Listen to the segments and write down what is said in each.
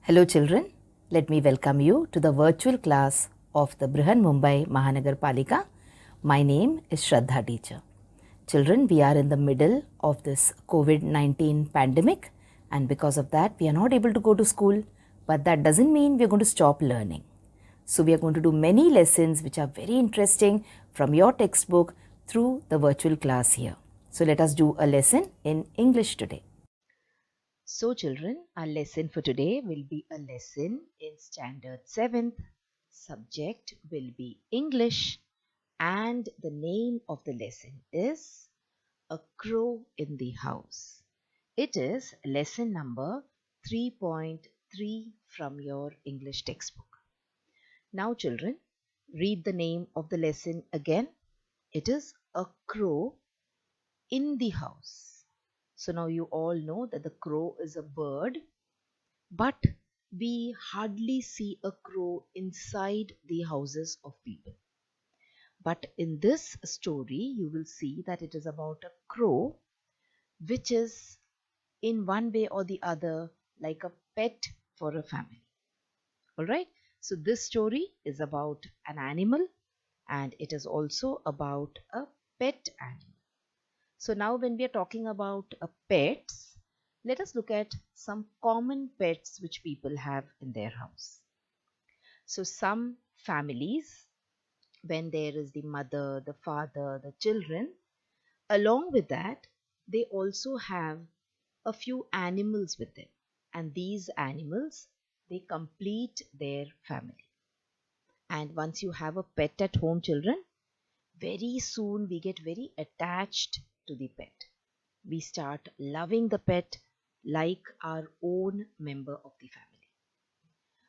Hello children, let me welcome you to the virtual class of the Brihan Mumbai Mahanagar Palika. My name is Shraddha teacher. Children, we are in the middle of this COVID-19 pandemic, and because of that we are not able to go to school, but that doesn't mean we are going to stop learning. So we are going to do many lessons which are very interesting from your textbook through the virtual class here. So let us do a lesson in English today. So children, our lesson for today will be a lesson in standard 7th. Subject will be English and the name of the lesson is A Crow in the House. It is lesson number 3.3 from your English textbook. Now children, read the name of the lesson again. It is A Crow in the House. So now you all know that the crow is a bird, but we hardly see a crow inside the houses of people. But in this story, you will see that it is about a crow which is in one way or the other like a pet for a family. Alright, so this story is about an animal and it is also about a pet animal. So now when we are talking about pets, let us look at some common pets which people have in their house. So some families, when there is the mother, the father, the children, along with that, they also have a few animals with them. And these animals, they complete their family. And once you have a pet at home, children, very soon we get very attached to the pet. We start loving the pet like our own member of the family.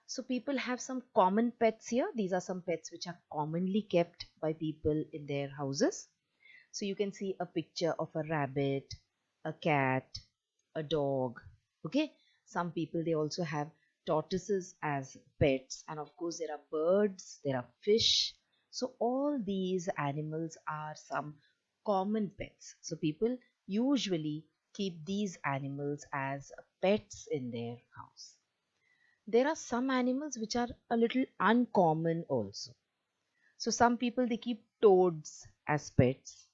So people have some common pets here. These are some pets which are commonly kept by people in their houses. So you can see a picture of a rabbit, a cat, a dog. Okay. Some people, they also have tortoises as pets. And of course there are birds, there are fish. So all these animals are some common pets. So people usually keep these animals as pets in their house. There are some animals which are a little uncommon also. So some people, they keep toads as pets.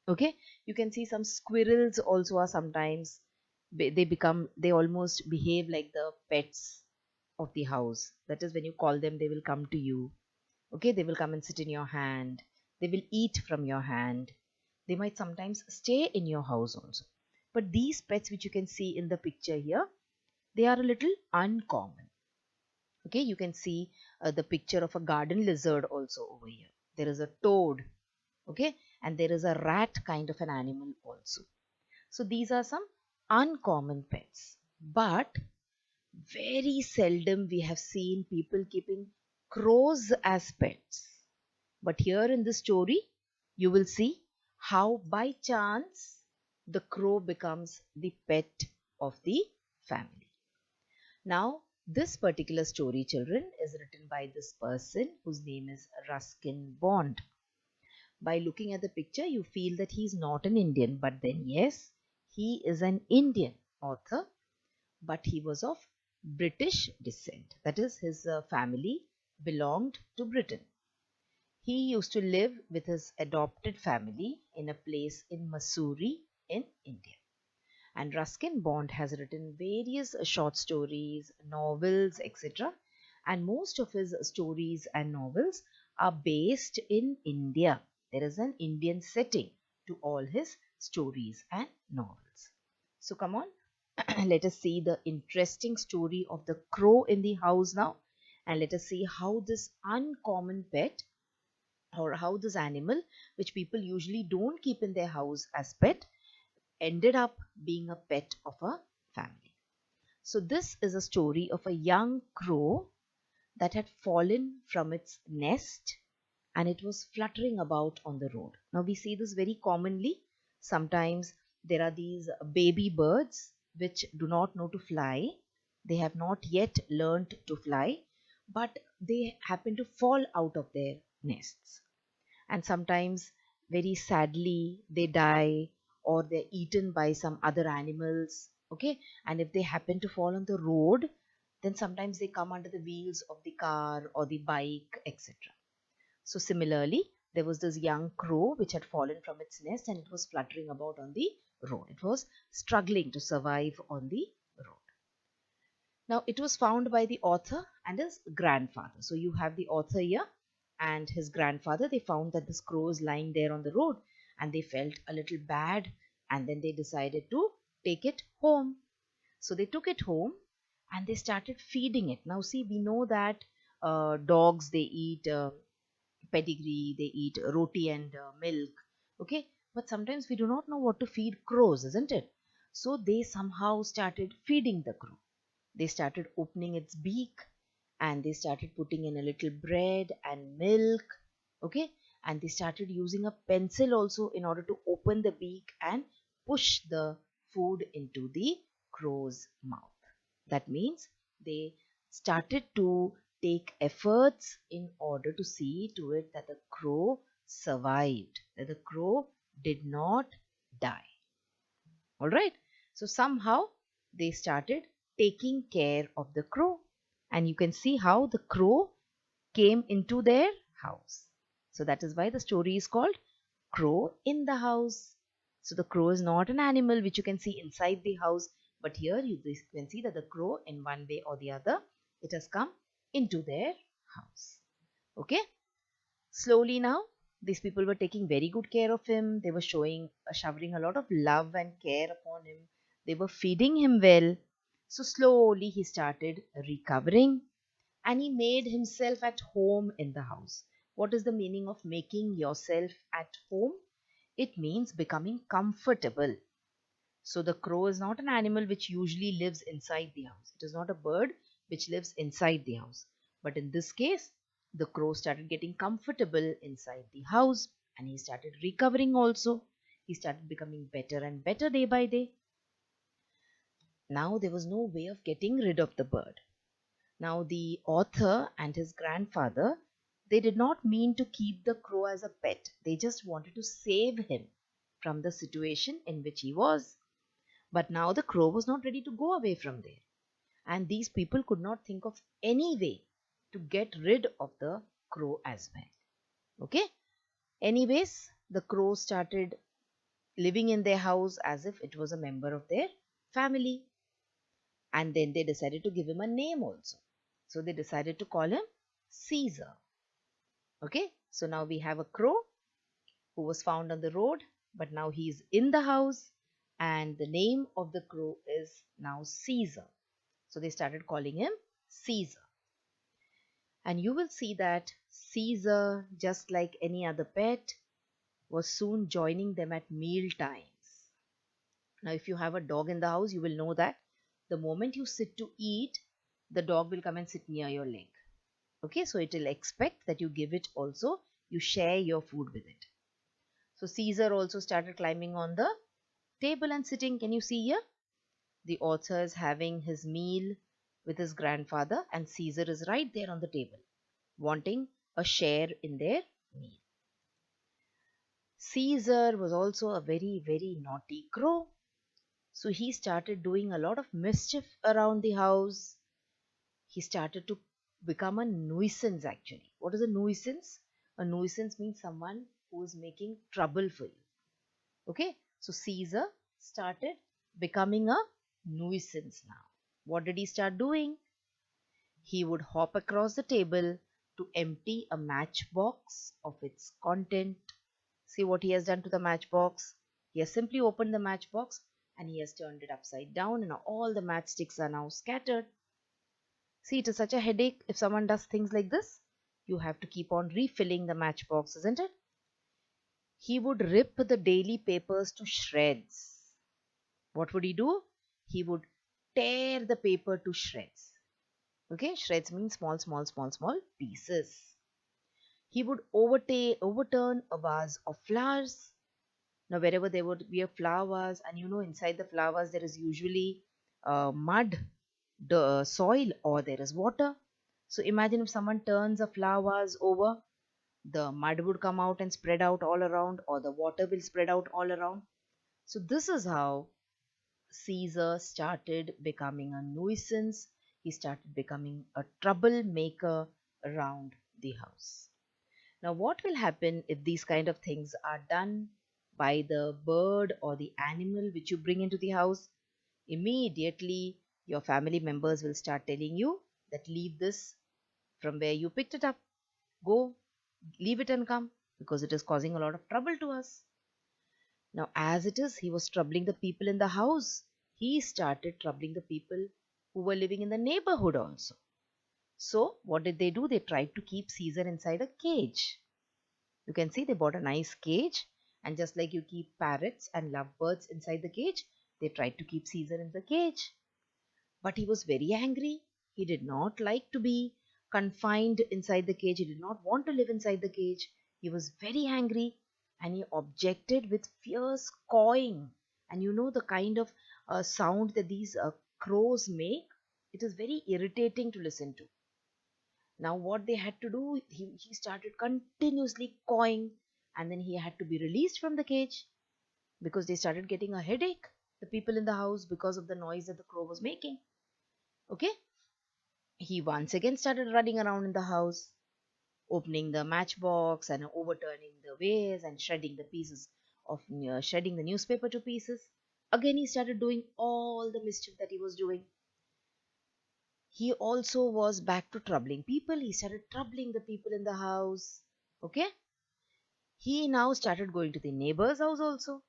Okay, you can see some squirrels also are sometimes they almost behave like the pets of the house. That is, when you call them, they will come to you. Okay, they will come and sit in your hand. They will eat from your hand. They might sometimes stay in your house also. But these pets which you can see in the picture here, they are a little uncommon. Okay, you can see the picture of a garden lizard also over here. There is a toad. Okay, and there is a rat kind of an animal also. So these are some uncommon pets. But very seldom we have seen people keeping crows as pets. But here in this story, you will see how by chance the crow becomes the pet of the family. Now, this particular story, children, is written by this person whose name is Ruskin Bond. By looking at the picture, you feel that he is not an Indian, but then yes, he is an Indian author, but he was of British descent. That is, his family belonged to Britain. He used to live with his adopted family in a place in Missouri in India. And Ruskin Bond has written various short stories, novels, etc. And most of his stories and novels are based in India. There is an Indian setting to all his stories and novels. So come on, let us see the interesting story of the crow in the house now. And let us see how this uncommon pet, or how this animal which people usually don't keep in their house as pet, ended up being a pet of a family. So this is a story of a young crow that had fallen from its nest and it was fluttering about on the road. Now we see this very commonly. Sometimes there are these baby birds which do not know to fly. They have not yet learned to fly, but they happen to fall out of their nests. And sometimes very sadly they die, or they're eaten by some other animals. Okay, and if they happen to fall on the road, Then sometimes they come under the wheels of the car or the bike, etc. So similarly, there was this young crow which had fallen from its nest and it was fluttering about on the road. It was struggling to survive on the road. Now, it was found by the author and his grandfather. So you have the author here and his grandfather. They found that this crow is lying there on the road and they felt a little bad, and then they decided to take it home. So they took it home and they started feeding it. Now, see, we know that dogs, they eat pedigree, they eat roti and milk. Okay, but sometimes we do not know what to feed crows, isn't it? So they somehow started feeding the crow. They started opening its beak and they started putting in a little bread and milk. Okay, and they started using a pencil also in order to open the beak and push the food into the crow's mouth. That means they started to take efforts in order to see to it that the crow survived, that the crow did not die. All right. So somehow they started taking care of the crow. And you can see how the crow came into their house. So that is why the story is called Crow in the House. So the crow is not an animal which you can see inside the house, but here you can see that the crow, in one way or the other, it has come into their house. Okay. Slowly now, these people were taking very good care of him. They were showering a lot of love and care upon him. They were feeding him well. So slowly he started recovering and he made himself at home in the house. What is the meaning of making yourself at home? It means becoming comfortable. So the crow is not an animal which usually lives inside the house. It is not a bird which lives inside the house. But in this case, the crow started getting comfortable inside the house and he started recovering also. He started becoming better and better day by day. Now there was no way of getting rid of the bird. Now the author and his grandfather, they did not mean to keep the crow as a pet. They just wanted to save him from the situation in which he was. But now the crow was not ready to go away from there. And these people could not think of any way to get rid of the crow as well. Okay? Anyways, the crow started living in their house as if it was a member of their family. And then they decided to give him a name also. So they decided to call him Caesar. Okay? So now we have a crow who was found on the road, but now he is in the house. And the name of the crow is now Caesar. So they started calling him Caesar. And you will see that Caesar, just like any other pet, was soon joining them at meal times. Now, if you have a dog in the house, you will know that the moment you sit to eat, the dog will come and sit near your leg. Okay, so it will expect that you give it also, you share your food with it. So Caesar also started climbing on the table and sitting. Can you see here? The author is having his meal with his grandfather and Caesar is right there on the table, wanting a share in their meal. Caesar was also a very, very naughty crow. So he started doing a lot of mischief around the house. He started to become a nuisance actually. What is a nuisance? A nuisance means someone who is making trouble for you. Okay, so Caesar started becoming a nuisance now. What did he start doing? He would hop across the table to empty a matchbox of its content. See what he has done to the matchbox? He has simply opened the matchbox and he has turned it upside down and all the matchsticks are now scattered. See, it is such a headache if someone does things like this. You have to keep on refilling the matchbox, isn't it? He would rip the daily papers to shreds. What would he do? He would tear the paper to shreds. Okay, shreds means small pieces. He would overturn a vase of flowers. Now, wherever there would be a flower vase, and inside the flower vase there is usually mud, the soil, or there is water. So imagine if someone turns a flower vase over, the mud would come out and spread out all around, or the water will spread out all around. So this is how Caesar started becoming a nuisance. he started becoming a troublemaker around the house. Now, what will happen if these kind of things are done by the bird or the animal which you bring into the house? Immediately, your family members will start telling you that leave this from where you picked it up. Go, leave it and come, because it is causing a lot of trouble to us. Now, as it is, he was troubling the people in the house. He started troubling the people who were living in the neighborhood also. So, what did they do? They tried to keep Caesar inside a cage. You can see they bought a nice cage, and just like you keep parrots and lovebirds inside the cage, they tried to keep Caesar in the cage. But he was very angry. He did not like to be confined inside the cage. He did not want to live inside the cage. He was very angry, and he objected with fierce cawing. And you know the kind of sound that these crows make? It is very irritating to listen to. Now, what they had to do, he started continuously cawing, and then he had to be released from the cage because they started getting a headache, the people in the house, because of the noise that the crow was making. Okay, he once again started running around in the house, opening the matchbox and overturning the vase and shredding the pieces of shredding the newspaper to pieces. Again, he started doing all the mischief that he was doing. He also was back to troubling people. He started troubling the people in the house. Okay, he now started going to the neighbor's house also,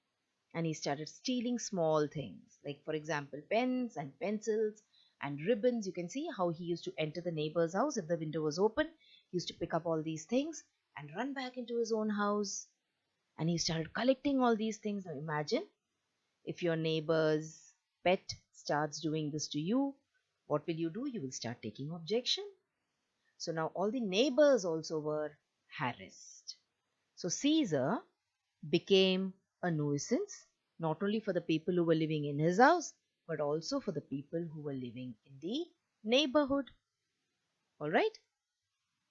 and he started stealing small things, like for example pens and pencils and ribbons. You can see how he used to enter the neighbor's house. If the window was open, he used to pick up all these things and run back into his own house, and he started collecting all these things. Now imagine if your neighbor's pet starts doing this to you, what will you do? You will start taking objection. So now all the neighbors also were harassed. So Caesar became a nuisance, not only for the people who were living in his house, but also for the people who were living in the neighborhood. All right.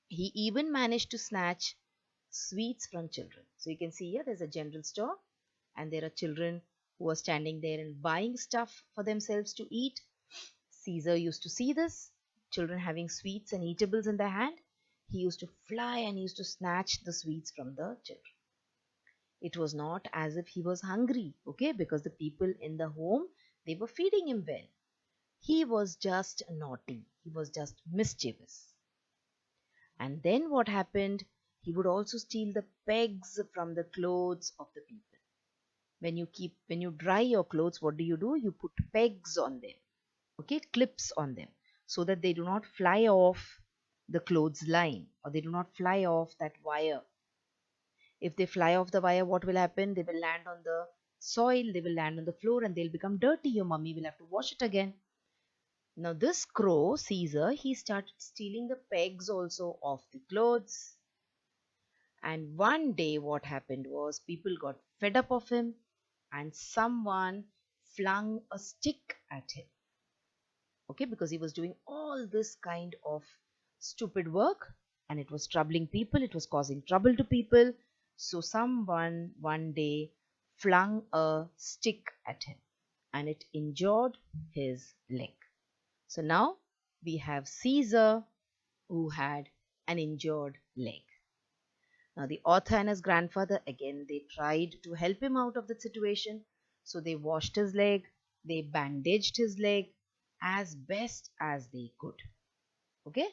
He even managed to snatch sweets from children. So you can see here there's a general store, and there are children who are standing there and buying stuff for themselves to eat. Caesar used to see this, children having sweets and eatables in their hand. He used to fly and he used to snatch the sweets from the children. It was not as if he was hungry, okay, because the people in the home, they were feeding him well. He was just naughty. He was just mischievous. And then what happened? He would also steal the pegs from the clothes of the people. When you dry your clothes, what do? You put pegs on them, okay, clips on them, so that they do not fly off the clothes line, or they do not fly off that wire. If they fly off the wire, what will happen? They will land on the soil, they will land on the floor, and they'll become dirty. Your mummy will have to wash it again. Now this crow, Caesar, he started stealing the pegs also off the clothes. And one day what happened was people got fed up of him, and someone flung a stick at him. Okay, because he was doing all this kind of stupid work, and it was troubling people, it was causing trouble to people. So someone one day flung a stick at him, and it injured his leg. So now we have Caesar, who had an injured leg. Now the author and his grandfather, again, they tried to help him out of the situation. So they washed his leg, they bandaged his leg as best as they could. Okay?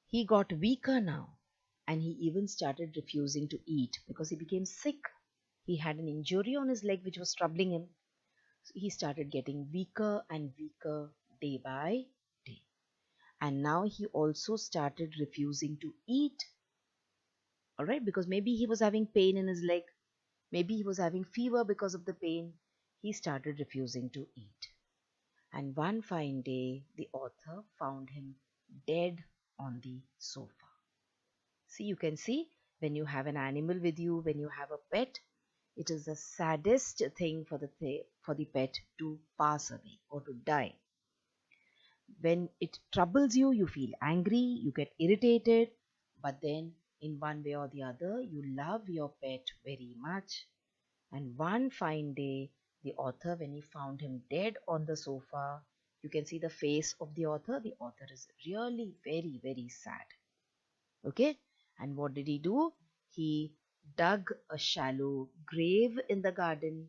He got weaker now, and he even started refusing to eat because he became sick. He had an injury on his leg which was troubling him. So he started getting weaker and weaker day by day. And now he also started refusing to eat. All right, because maybe he was having pain in his leg, maybe he was having fever because of the pain. He started refusing to eat. And one fine day, the author found him dead on the sofa. See, you can see, when you have an animal with you, when you have a pet, it is the saddest thing for the pet to pass away or to die. When it troubles you, you feel angry, you get irritated, but then in one way or the other, you love your pet very much. And one fine day, the author, when he found him dead on the sofa, You can see the face of the author. The author is really very, very sad. Okay, and what did he do? He dug a shallow grave in the garden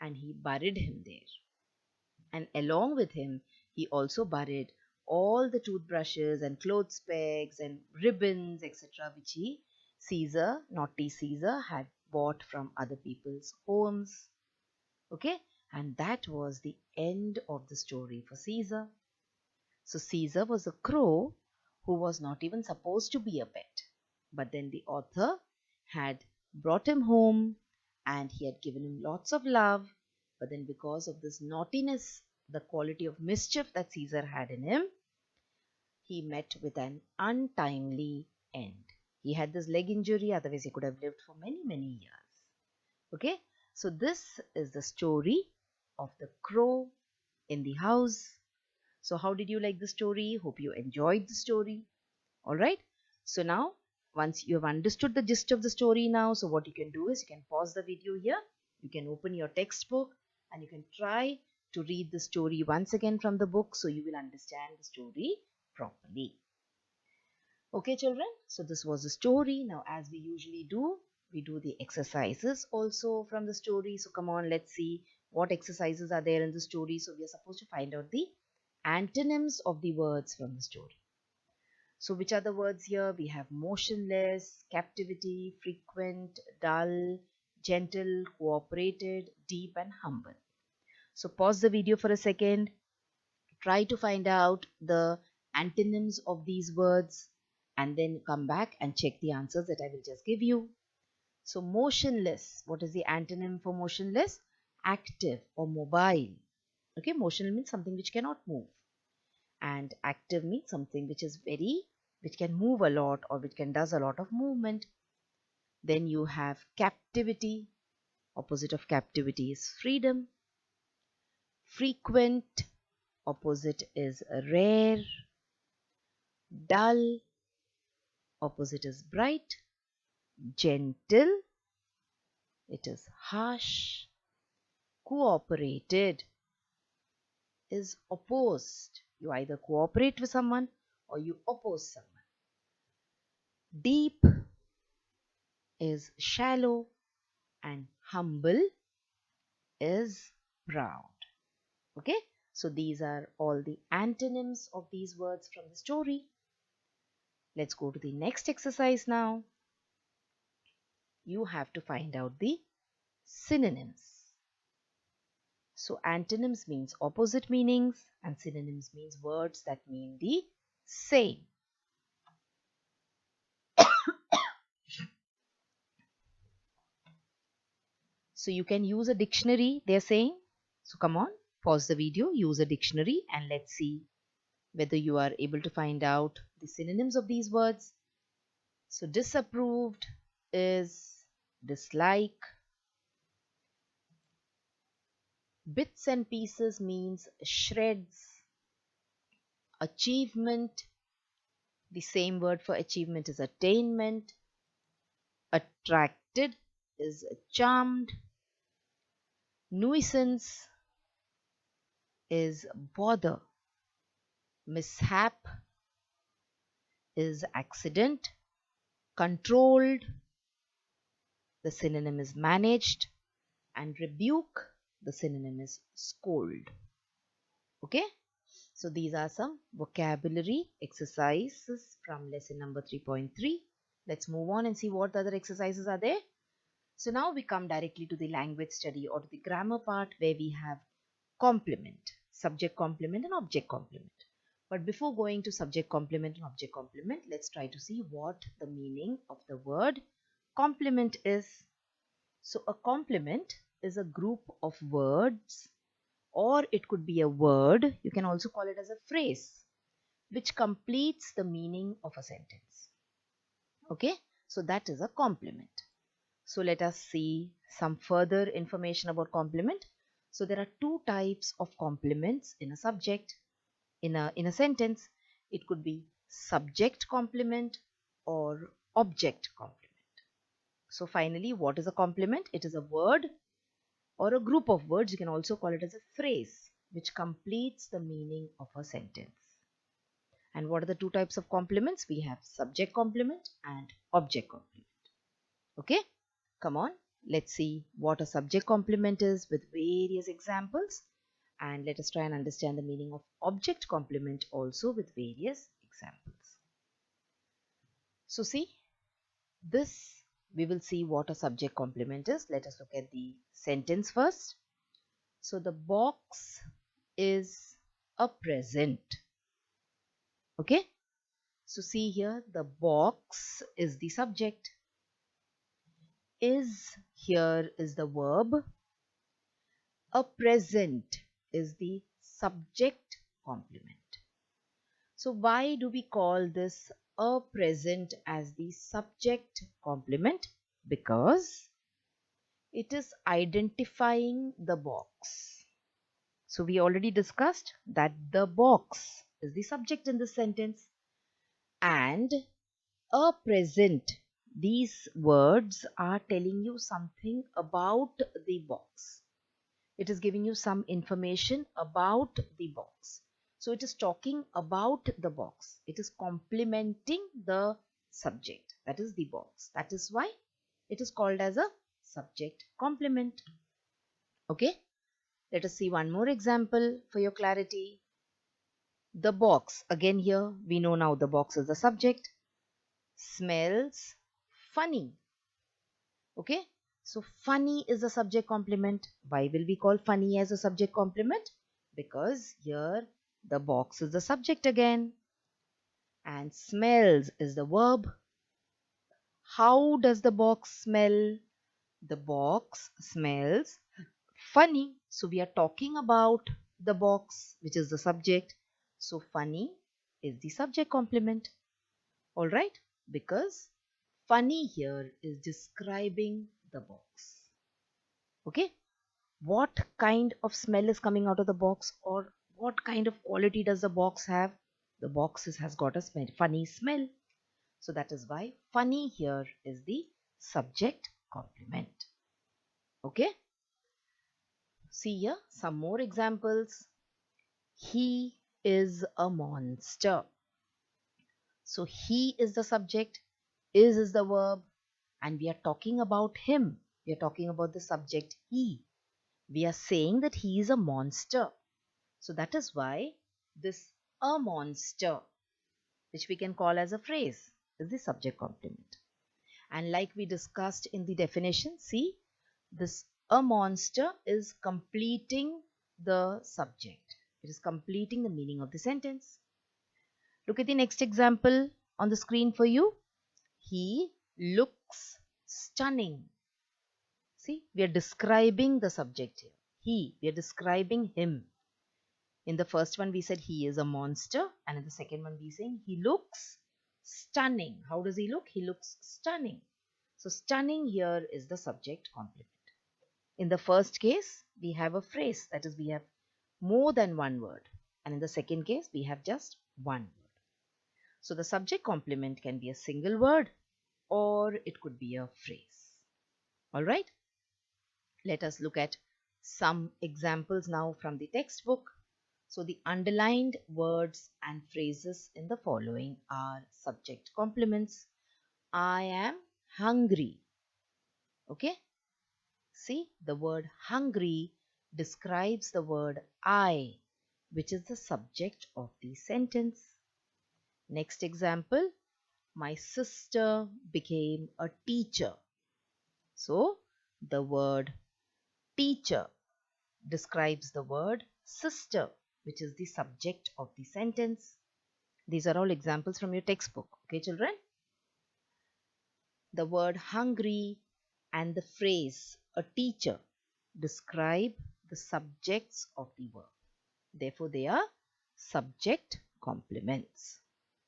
and he buried him there. And along with him, he also buried all the toothbrushes and clothes pegs and ribbons, etc., which naughty Caesar, had bought from other people's homes. Okay, and that was the end of the story for Caesar. So Caesar was a crow who was not even supposed to be a pet. But then the author had brought him home and he had given him lots of love. But then, because of this naughtiness, the quality of mischief that Caesar had in him, he met with an untimely end. He had this leg injury, otherwise, he could have lived for many, many years. Okay, so this is the story of the crow in the house. So how did you like the story? Hope you enjoyed the story. All right. So now, once you have understood the gist of the story now, so what you can do is you can pause the video here. You can open your textbook and you can try to read the story once again from the book so you will understand the story properly. Okay, children. So this was the story. Now, as we usually do, we do the exercises also from the story. So come on, let's see what exercises are there in the story. So we are supposed to find out the antonyms of the words from the story. So which are the words here? We have motionless, captivity, frequent, dull, gentle, cooperated, deep and humble. So pause the video for a second. Try to find out the antonyms of these words and then come back and check the answers that I will just give you. So motionless, what is the antonym for motionless? Active or mobile. Okay, motional means something which cannot move. And active means something which can move a lot or which does a lot of movement. Then you have captivity. Opposite of captivity is freedom. Frequent, opposite is rare. Dull, opposite is bright. Gentle, it is harsh. Cooperated is opposed. You either cooperate with someone or you oppose someone. Deep is shallow and humble is proud. Okay, so these are all the antonyms of these words from the story. Let's go to the next exercise now. You have to find out the synonyms. So antonyms means opposite meanings and synonyms means words that mean the same. So you can use a dictionary, they're saying. So come on, pause the video, use a dictionary and let's see whether you are able to find out the synonyms of these words. So disapproved is dislike. Bits and pieces means shreds. Achievement, the same word for achievement is attainment. Attracted is charmed. Nuisance is bother. Mishap is accident. Controlled, the synonym is managed. And rebuke, the synonym is scold. Okay, so these are some vocabulary exercises from lesson number 3.3. Let's move on and see what other exercises are there. So now we come directly to the language study or to the grammar part where we have complement, subject complement and object complement. But before going to subject complement and object complement, let's try to see what the meaning of the word complement is. So a complement is a group of words, or it could be a word, you can also call it as a phrase, which completes the meaning of a sentence. Okay, so that is a complement. So let us see some further information about complement. So there are two types of complements in a subject, in a sentence. It could be subject complement or object complement. So finally, what is a complement? It is a word or a group of words. You can also call it as a phrase which completes the meaning of a sentence. And what are the two types of complements? We have subject complement and object complement. Okay, come on, let's see what a subject complement is with various examples, and let us try and understand the meaning of object complement also with various examples. So see, this we will see what a subject complement is. Let us look at the sentence first. So the box is a present. Okay, so see here, the box is the subject. Is here is the verb. A present is the subject complement. So why do we call this a present as the subject complement? Because it is identifying the box. So we already discussed that the box is the subject in this sentence, and a present, these words are telling you something about the box. It is giving you some information about the box. So it is talking about the box. It is complementing the subject, that is the box. That is why it is called as a subject complement. Okay, let us see one more example for your clarity. The box, again here we know now the box is the subject, smells funny. Okay, so funny is a subject complement. Why will we call funny as a subject complement? Because here the box is the subject again, and smells is the verb. How does the box smell? The box smells funny. So we are talking about the box, which is the subject. So funny is the subject complement. All right, because funny here is describing the box. Okay, what kind of smell is coming out of the box, or what kind of quality does the box have? The box has got a smell, funny smell. So that is why funny here is the subject complement. Okay, see here some more examples. He is a monster. So he is the subject, is the verb, and we are talking about him. We are talking about the subject he. We are saying that he is a monster. So that is why this a monster, which we can call as a phrase, is the subject complement. And like we discussed in the definition, see, this a monster is completing the subject. It is completing the meaning of the sentence. Look at the next example on the screen for you. He looks stunning. See, we are describing the subject here. He, we are describing him. In the first one, we said he is a monster, and in the second one, we saying he looks stunning. How does he look? He looks stunning. So, stunning here is the subject complement. In the first case, we have a phrase, that is, we have more than one word, and in the second case, we have just one word. So, the subject complement can be a single word, or it could be a phrase. All right. Let us look at some examples now from the textbook. So the underlined words and phrases in the following are subject complements. I am hungry. Okay. See, the word hungry describes the word I, which is the subject of the sentence. Next example, my sister became a teacher. So the word teacher describes the word sister, which is the subject of the sentence. These are all examples from your textbook. Okay, children? The word hungry and the phrase a teacher describe the subjects of the verb. Therefore, they are subject complements.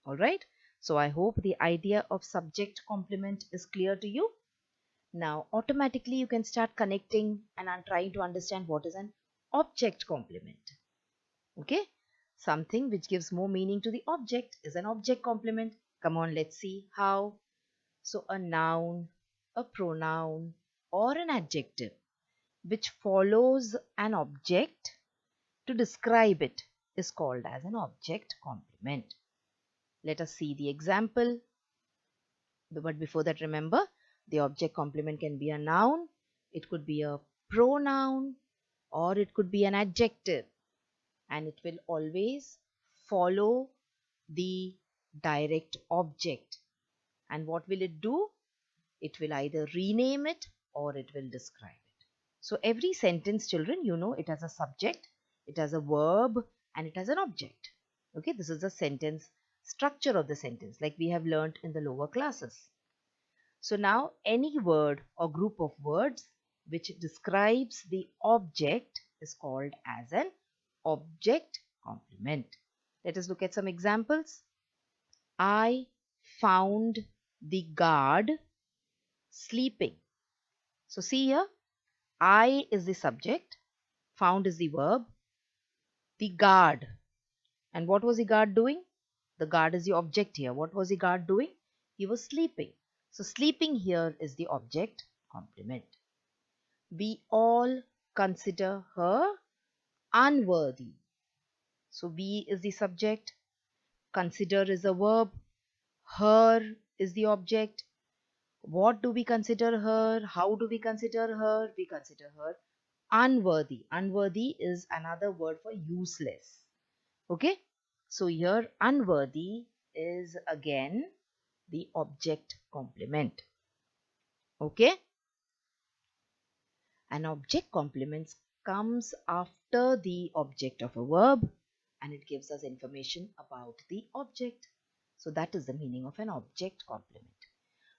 All right? So, I hope the idea of subject complement is clear to you. Now, automatically you can start connecting and I'm trying to understand what is an object complement. Okay, something which gives more meaning to the object is an object complement. Come on, let's see how. So a noun, a pronoun, or an adjective which follows an object to describe it is called as an object complement. Let us see the example. But before that, remember, the object complement can be a noun, it could be a pronoun, or it could be an adjective, and it will always follow the direct object. And what will it do? It will either rename it or it will describe it. So every sentence, children, you know, it has a subject, it has a verb, and it has an object. Okay, this is the sentence structure of the sentence, like we have learnt in the lower classes. So now any word or group of words which describes the object is called as an object complement. Let us look at some examples. I found the guard sleeping. So see here, I is the subject, found is the verb, the guard. And what was the guard doing? The guard is the object here. What was the guard doing? He was sleeping. So sleeping here is the object complement. We all consider her unworthy. So we is the subject, consider is a verb, her is the object. What do we consider her? How do we consider her? We consider her unworthy. Unworthy is another word for useless. Okay, so here unworthy is again the object complement. Okay, an object complement comes after the object of a verb and it gives us information about the object. So that is the meaning of an object complement.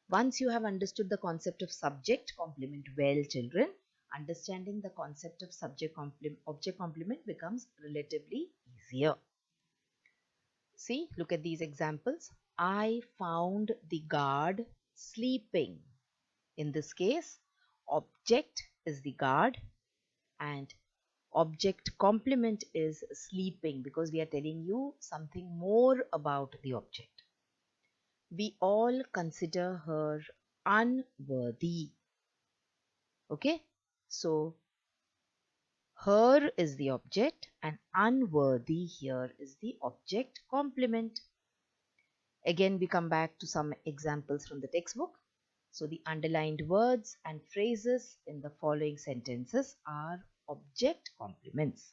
Once you have understood the concept of subject complement well, children, understanding the concept of object complement becomes relatively easier. See, look at these examples. I found the guard sleeping. In this case, object is the guard and object complement is sleeping, because we are telling you something more about the object. We all consider her unworthy. Okay, so her is the object and unworthy here is the object complement. Again, we come back to some examples from the textbook. So the underlined words and phrases in the following sentences are object complements.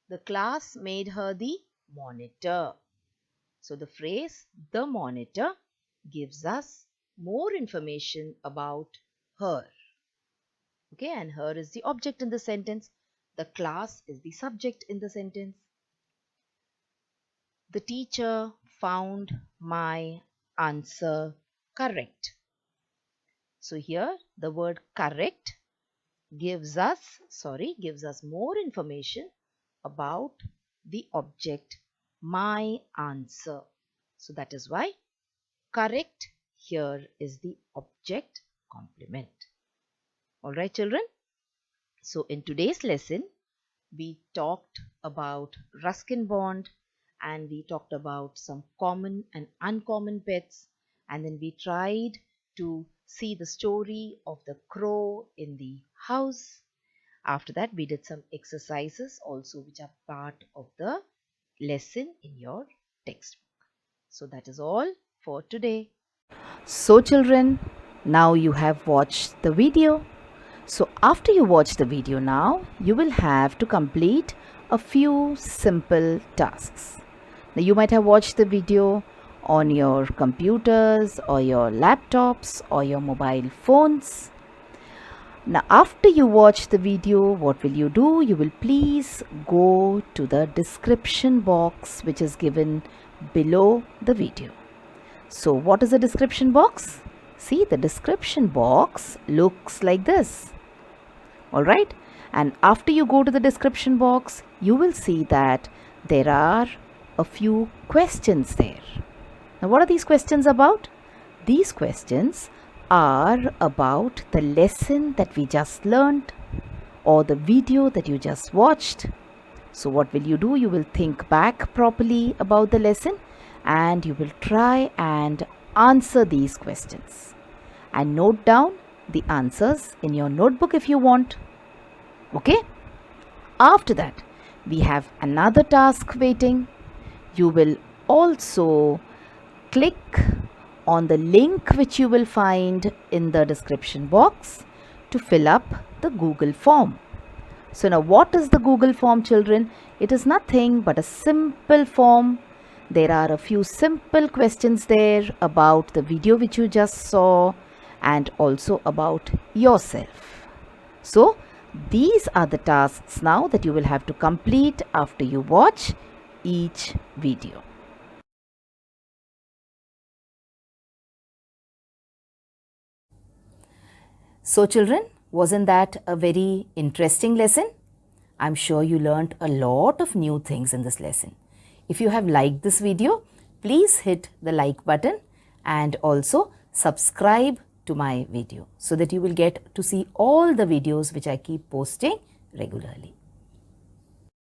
The class made her the monitor. So the phrase the monitor gives us more information about her. Okay, and her is the object in the sentence. The class is the subject in the sentence. The teacher found my answer correct. So here the word correct gives us more information about the object my answer. So that is why correct here is the object complement. Alright, children. So in today's lesson, we talked about Ruskin bond and we talked about some common and uncommon pets, and then we tried to see the story of the crow in the house. After that, we did some exercises also which are part of the lesson in your textbook. So that is all for today. So children, now you have watched the video. So after you watch the video now, you will have to complete a few simple tasks. Now you might have watched the video on your computers or your laptops or your mobile phones. Now after you watch the video, what will you do? You will please go to the description box which is given below the video. So what is the description box? See, the description box looks like this. Alright, and after you go to the description box, you will see that there are a few questions there. Now what are these questions about? These questions are about the lesson that we just learned or the video that you just watched. So what will you do? You will think back properly about the lesson and you will try and answer these questions and note down the answers in your notebook if you want. Okay? After that, we have another task waiting. You will also click on the link which you will find in the description box to fill up the Google form. So now what is the Google form, children? It is nothing but a simple form. There are a few simple questions there about the video which you just saw and also about yourself. So these are the tasks now that you will have to complete after you watch each video. So children, wasn't that a very interesting lesson? I'm sure you learnt a lot of new things in this lesson. If you have liked this video, please hit the like button and also subscribe to my video so that you will get to see all the videos which I keep posting regularly.